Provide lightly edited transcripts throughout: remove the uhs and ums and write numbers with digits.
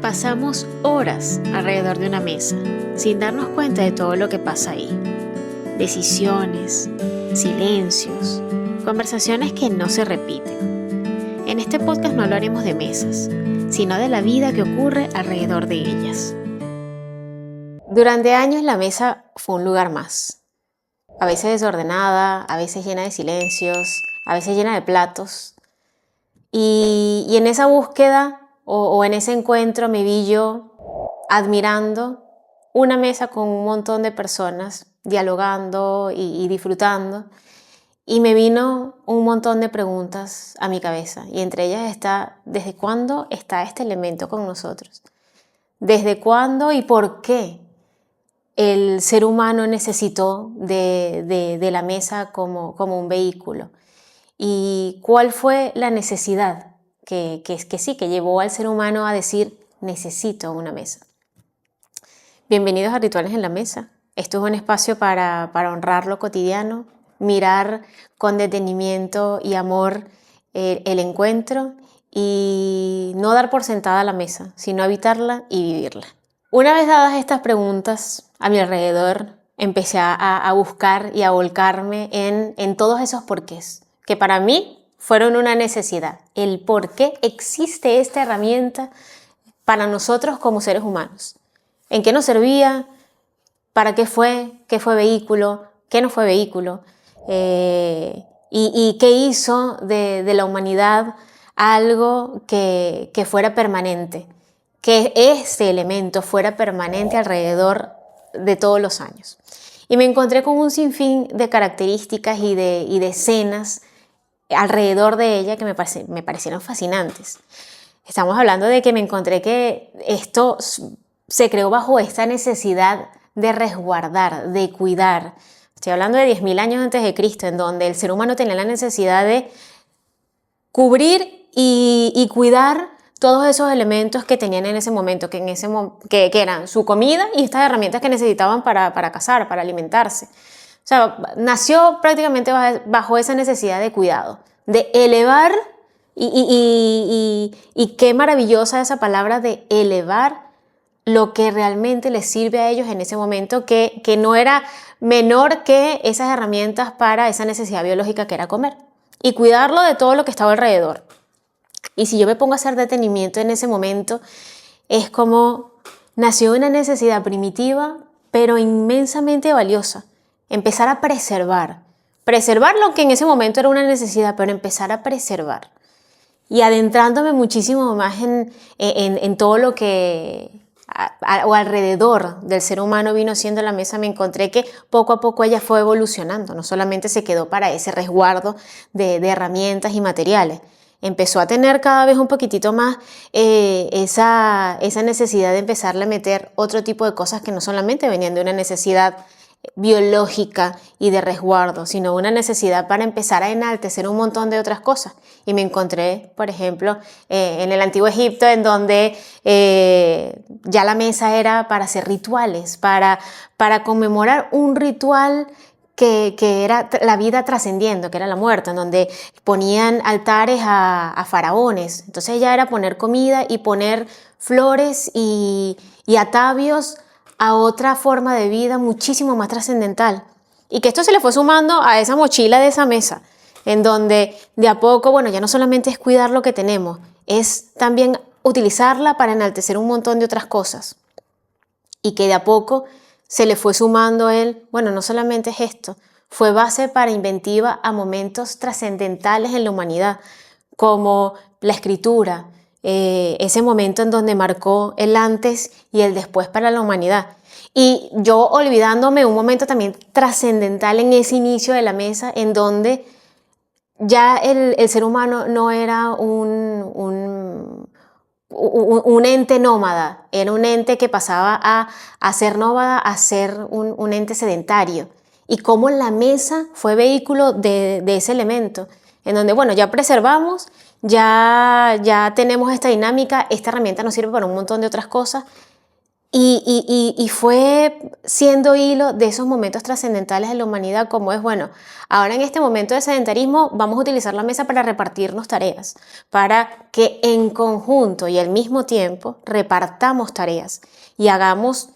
Pasamos horas alrededor de una mesa, sin darnos cuenta de todo lo que pasa ahí. Decisiones, silencios, conversaciones que no se repiten. En este podcast no hablaremos de mesas, sino de la vida que ocurre alrededor de ellas. Durante años la mesa fue un lugar más. A veces desordenada, a veces llena de silencios, a veces llena de platos. Y en esa búsqueda o en ese encuentro me vi yo admirando una mesa con un montón de personas dialogando y disfrutando, y me vino un montón de preguntas a mi cabeza, y entre ellas está: ¿desde cuándo está este elemento con nosotros? ¿Desde cuándo y por qué el ser humano necesitó de la mesa como un vehículo? ¿Y cuál fue la necesidad que llevó al ser humano a decir: necesito una mesa? Bienvenidos a Rituales en la Mesa. Esto es un espacio para honrar lo cotidiano, mirar con detenimiento y amor el encuentro y no dar por sentada la mesa, sino habitarla y vivirla. Una vez dadas estas preguntas a mi alrededor, empecé a buscar y a volcarme en todos esos porqués, que para mí fueron una necesidad. El por qué existe esta herramienta para nosotros como seres humanos. ¿En qué nos servía? ¿Para qué fue? ¿Qué fue vehículo? ¿Qué no fue vehículo? ¿Y qué hizo de la humanidad algo que fuera permanente? Que este elemento fuera permanente alrededor de todos los años. Y me encontré con un sinfín de características y de escenas alrededor de ella que me parecieron fascinantes. Estamos hablando de que me encontré que esto se creó bajo esta necesidad de resguardar, de cuidar. Estoy hablando de 10.000 años antes de Cristo, en donde el ser humano tenía la necesidad de cubrir y cuidar todos esos elementos que tenían en ese momento, que eran su comida y estas herramientas que necesitaban para cazar, para alimentarse. O sea, nació prácticamente bajo esa necesidad de cuidado, de elevar, y qué maravillosa esa palabra de elevar lo que realmente les sirve a ellos en ese momento, que no era menor que esas herramientas para esa necesidad biológica que era comer, y cuidarlo de todo lo que estaba alrededor. Y si yo me pongo a hacer detenimiento en ese momento, es como nació una necesidad primitiva, pero inmensamente valiosa. Empezar a preservar lo que en ese momento era una necesidad, pero empezar a preservar. Y adentrándome muchísimo más en todo lo que o alrededor del ser humano vino siendo la mesa, me encontré que poco a poco ella fue evolucionando. No solamente se quedó para ese resguardo de herramientas y materiales. Empezó a tener cada vez un poquitito más esa necesidad de empezarle a meter otro tipo de cosas que no solamente venían de una necesidad biológica y de resguardo, sino una necesidad para empezar a enaltecer un montón de otras cosas. Y me encontré, por ejemplo, en el antiguo Egipto, en donde ya la mesa era para hacer rituales, para conmemorar un ritual que era la vida trascendiendo, que era la muerte, en donde ponían altares a faraones. Entonces ya era poner comida y poner flores y atavios a otra forma de vida muchísimo más trascendental. Y que esto se le fue sumando a esa mochila de esa mesa, en donde de a poco, bueno, ya no solamente es cuidar lo que tenemos, es también utilizarla para enaltecer un montón de otras cosas. Y que de a poco se le fue sumando bueno, no solamente es esto, fue base para inventiva a momentos trascendentales en la humanidad, como la escritura, ese momento en donde marcó el antes y el después para la humanidad. Y yo olvidándome un momento también trascendental en ese inicio de la mesa, en donde ya el ser humano no era un ente nómada, era un ente que pasaba a ser nómada, a ser un ente sedentario. Y cómo la mesa fue vehículo de ese elemento, en donde, bueno, ya preservamos, ya tenemos esta dinámica, esta herramienta nos sirve para un montón de otras cosas, Y fue siendo hilo de esos momentos trascendentales de la humanidad, como es, bueno, ahora en este momento de sedentarismo vamos a utilizar la mesa para repartirnos tareas, para que en conjunto y al mismo tiempo repartamos tareas y hagamos,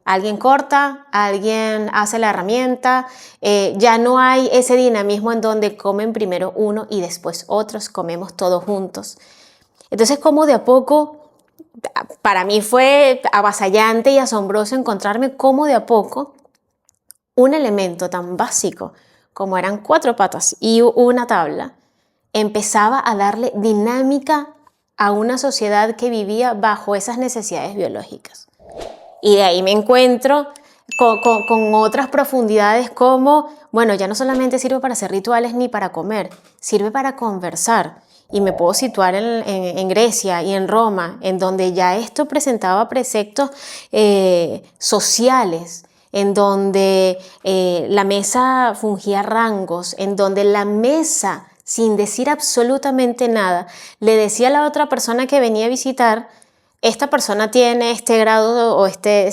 alguien corta, alguien hace la herramienta, ya no hay ese dinamismo en donde comen primero uno y después otros, comemos todos juntos. Entonces, como de a poco para mí fue avasallante y asombroso encontrarme cómo de a poco un elemento tan básico como eran 4 patas y una tabla empezaba a darle dinámica a una sociedad que vivía bajo esas necesidades biológicas. Y de ahí me encuentro con otras profundidades como, bueno, ya no solamente sirve para hacer rituales ni para comer, sirve para conversar. Y me puedo situar en Grecia y en Roma, en donde ya esto presentaba preceptos sociales, en donde la mesa fungía rangos, en donde la mesa, sin decir absolutamente nada, le decía a la otra persona que venía a visitar: esta persona tiene este grado o este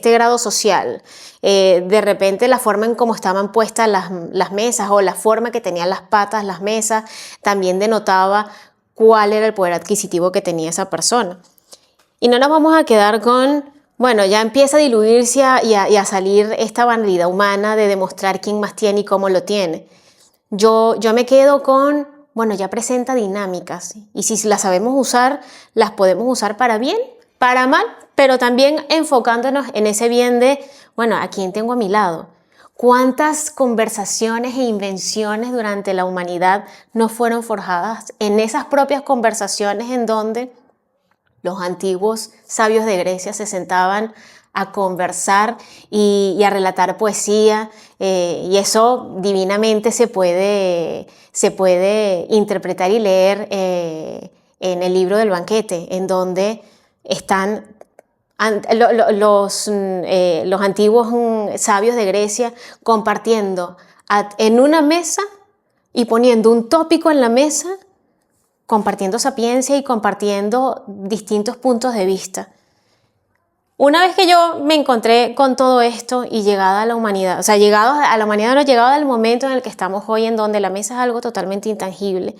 grado social. De repente la forma en cómo estaban puestas las mesas o la forma que tenían las patas las mesas también denotaba cuál era el poder adquisitivo que tenía esa persona. Y no nos vamos a quedar con, bueno, ya empieza a diluirse y a salir esta banalidad humana de demostrar quién más tiene y cómo lo tiene. Yo me quedo con, bueno, ya presenta dinámicas y si las sabemos usar, las podemos usar para bien, para mal, pero también enfocándonos en ese bien de, bueno, ¿a quién tengo a mi lado? ¿Cuántas conversaciones e invenciones durante la humanidad no fueron forjadas en esas propias conversaciones en donde los antiguos sabios de Grecia se sentaban a conversar y a relatar poesía, y eso divinamente se puede interpretar y leer en el libro del banquete, en donde están los antiguos sabios de Grecia compartiendo en una mesa y poniendo un tópico en la mesa, compartiendo sapiencia y compartiendo distintos puntos de vista. Una vez que yo me encontré con todo esto y llegada a la humanidad, o sea, llegado a la humanidad, no, llegado al momento en el que estamos hoy, en donde la mesa es algo totalmente intangible,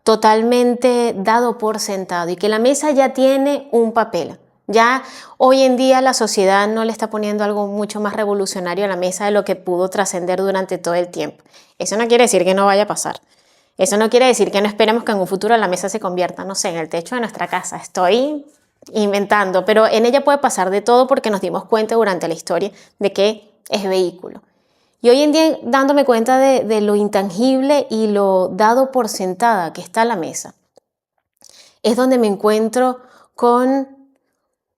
totalmente dado por sentado y que la mesa ya tiene un papel. Ya hoy en día la sociedad no le está poniendo algo mucho más revolucionario a la mesa de lo que pudo trascender durante todo el tiempo. Eso no quiere decir que no vaya a pasar. Eso no quiere decir que no esperemos que en un futuro la mesa se convierta, no sé, en el techo de nuestra casa. Estoy inventando, pero en ella puede pasar de todo porque nos dimos cuenta durante la historia de que es vehículo. Y hoy en día, dándome cuenta de lo intangible y lo dado por sentada que está la mesa, es donde me encuentro con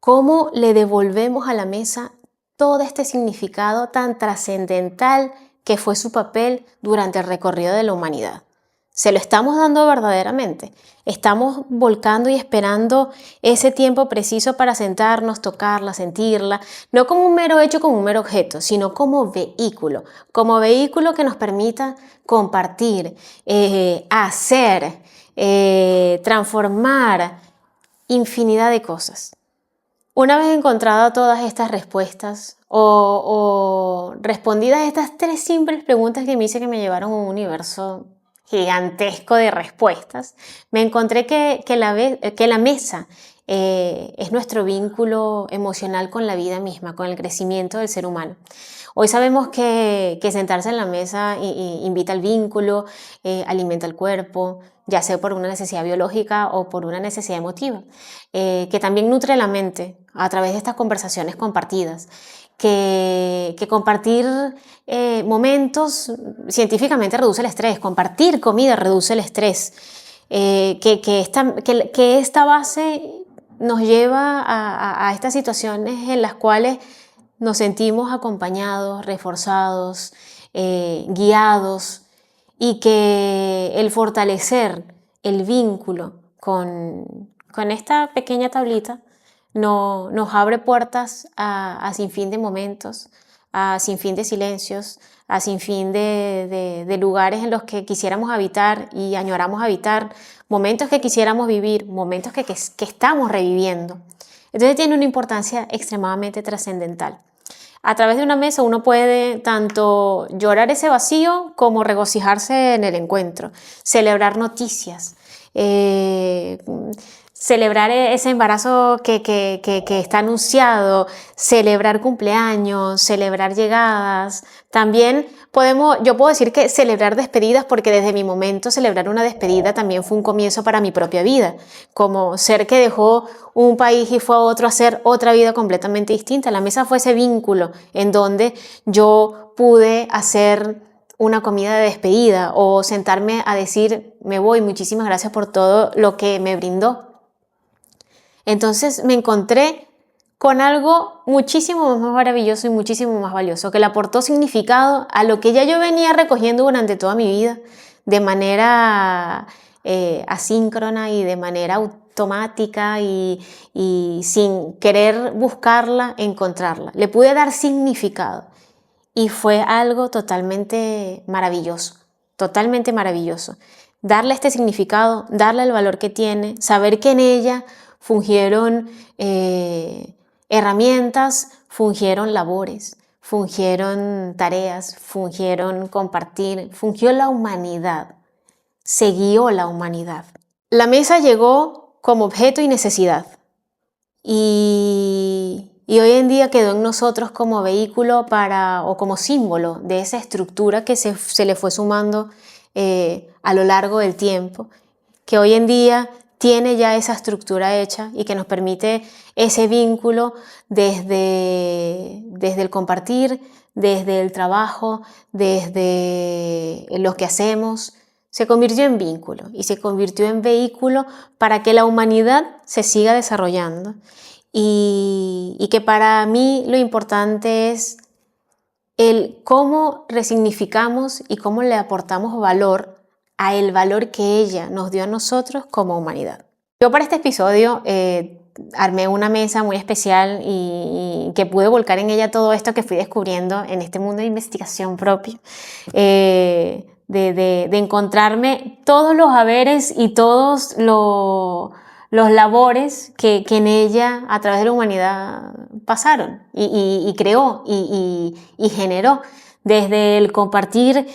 cómo le devolvemos a la mesa todo este significado tan trascendental que fue su papel durante el recorrido de la humanidad. ¿Se lo estamos dando verdaderamente? ¿Estamos volcando y esperando ese tiempo preciso para sentarnos, tocarla, sentirla? No como un mero hecho, como un mero objeto, sino como vehículo que nos permita compartir, hacer, transformar infinidad de cosas. Una vez encontrado todas estas respuestas o respondidas estas 3 simples preguntas que me hice que me llevaron a un universo gigantesco de respuestas, me encontré que la mesa es nuestro vínculo emocional con la vida misma, con el crecimiento del ser humano. Hoy sabemos que sentarse en la mesa invita al vínculo, alimenta el cuerpo, ya sea por una necesidad biológica o por una necesidad emotiva, que también nutre la mente a través de estas conversaciones compartidas. Que compartir momentos científicamente reduce el estrés, compartir comida reduce el estrés, que esta base nos lleva a estas situaciones en las cuales nos sentimos acompañados, reforzados, guiados, y que el fortalecer el vínculo con esta pequeña tablita nos abre puertas a sinfín de momentos, a sinfín de silencios, a sinfín de lugares en los que quisiéramos habitar y añoramos habitar, momentos que quisiéramos vivir, momentos que estamos reviviendo. Entonces tiene una importancia extremadamente trascendental. A través de una mesa uno puede tanto llorar ese vacío como regocijarse en el encuentro, celebrar noticias, celebrar ese embarazo que está anunciado, celebrar cumpleaños, celebrar llegadas. También yo puedo decir que celebrar despedidas, porque desde mi momento celebrar una despedida también fue un comienzo para mi propia vida, como ser que dejó un país y fue a otro a hacer otra vida completamente distinta. La mesa fue ese vínculo en donde yo pude hacer una comida de despedida o sentarme a decir, me voy, muchísimas gracias por todo lo que me brindó. Entonces me encontré con algo muchísimo más maravilloso y muchísimo más valioso, que le aportó significado a lo que ya yo venía recogiendo durante toda mi vida, de manera asíncrona y de manera automática y sin querer buscarla, encontrarla. Le pude dar significado y fue algo totalmente maravilloso, totalmente maravilloso. Darle este significado, darle el valor que tiene, saber que en ella fungieron herramientas, fungieron labores, fungieron tareas, fungieron compartir, fungió la humanidad, se guió la humanidad. La mesa llegó como objeto y necesidad y hoy en día quedó en nosotros como vehículo o como símbolo de esa estructura que se le fue sumando a lo largo del tiempo, que hoy en día tiene ya esa estructura hecha y que nos permite ese vínculo desde el compartir, desde el trabajo, desde lo que hacemos. Se convirtió en vínculo y se convirtió en vehículo para que la humanidad se siga desarrollando y que para mí lo importante es el cómo resignificamos y cómo le aportamos valor a el valor que ella nos dio a nosotros como humanidad. Yo para este episodio armé una mesa muy especial y que pude volcar en ella todo esto que fui descubriendo en este mundo de investigación propio, de encontrarme todos los haberes y todos los labores que en ella a través de la humanidad pasaron y creó y generó. Desde el compartir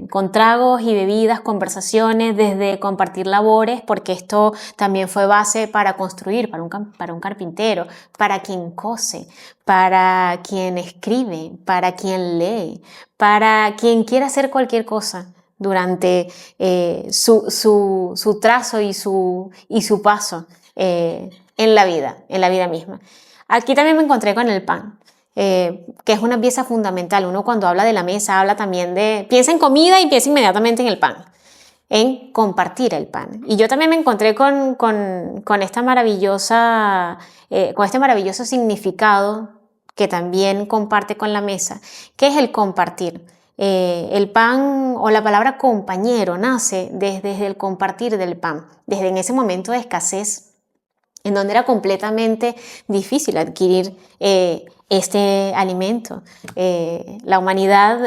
con tragos y bebidas, conversaciones, desde compartir labores, porque esto también fue base para construir, para un carpintero, para quien cose, para quien escribe, para quien lee, para quien quiera hacer cualquier cosa durante su trazo y su paso en la vida misma. Aquí también me encontré con el pan. Que es una pieza fundamental. Uno cuando habla de la mesa habla también piensa en comida y piensa inmediatamente en el pan, en compartir el pan. Y yo también me encontré con este maravilloso significado que también comparte con la mesa, que es el compartir. El pan o la palabra compañero nace desde el compartir del pan, desde en ese momento de escasez en donde era completamente difícil adquirir este alimento. La humanidad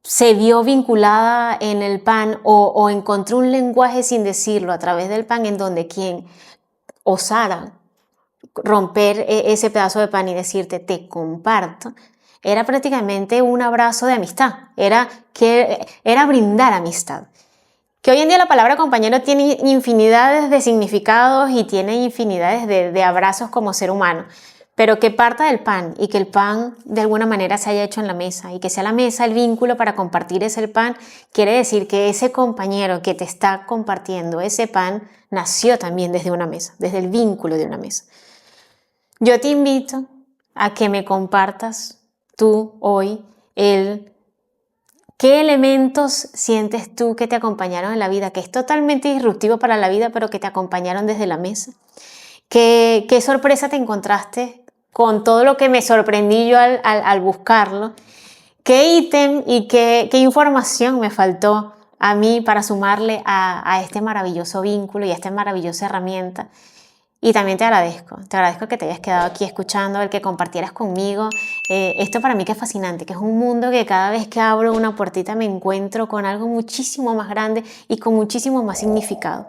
se vio vinculada en el pan o encontró un lenguaje sin decirlo a través del pan en donde quien osara romper ese pedazo de pan y decirte te comparto, era prácticamente un abrazo de amistad, era brindar amistad. Que hoy en día la palabra compañero tiene infinidades de significados y tiene infinidades de abrazos como ser humano, pero que parta del pan y que el pan de alguna manera se haya hecho en la mesa y que sea la mesa el vínculo para compartir ese pan, quiere decir que ese compañero que te está compartiendo ese pan nació también desde una mesa, desde el vínculo de una mesa. Yo te invito a que me compartas tú hoy ¿qué elementos sientes tú que te acompañaron en la vida? Que es totalmente disruptivo para la vida, pero que te acompañaron desde la mesa. ¿Qué sorpresa te encontraste con todo lo que me sorprendí yo al buscarlo? ¿Qué ítem y qué información me faltó a mí para sumarle a este maravilloso vínculo y a esta maravillosa herramienta? Y también te agradezco que te hayas quedado aquí escuchando, el que compartieras conmigo. Esto para mí que es fascinante, que es un mundo que cada vez que abro una puertita me encuentro con algo muchísimo más grande y con muchísimo más significado.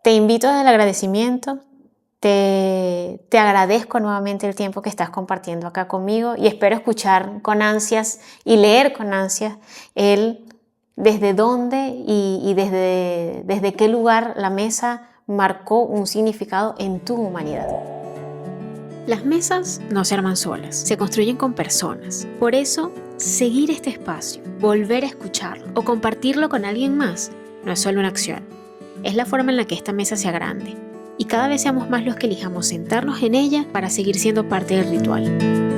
Te invito desde el agradecimiento, te agradezco nuevamente el tiempo que estás compartiendo acá conmigo y espero escuchar con ansias y leer con ansias el desde dónde y desde qué lugar la mesa marcó un significado en tu humanidad. Las mesas no se arman solas, se construyen con personas. Por eso, seguir este espacio, volver a escucharlo o compartirlo con alguien más no es solo una acción, es la forma en la que esta mesa se agrande y cada vez seamos más los que elijamos sentarnos en ella para seguir siendo parte del ritual.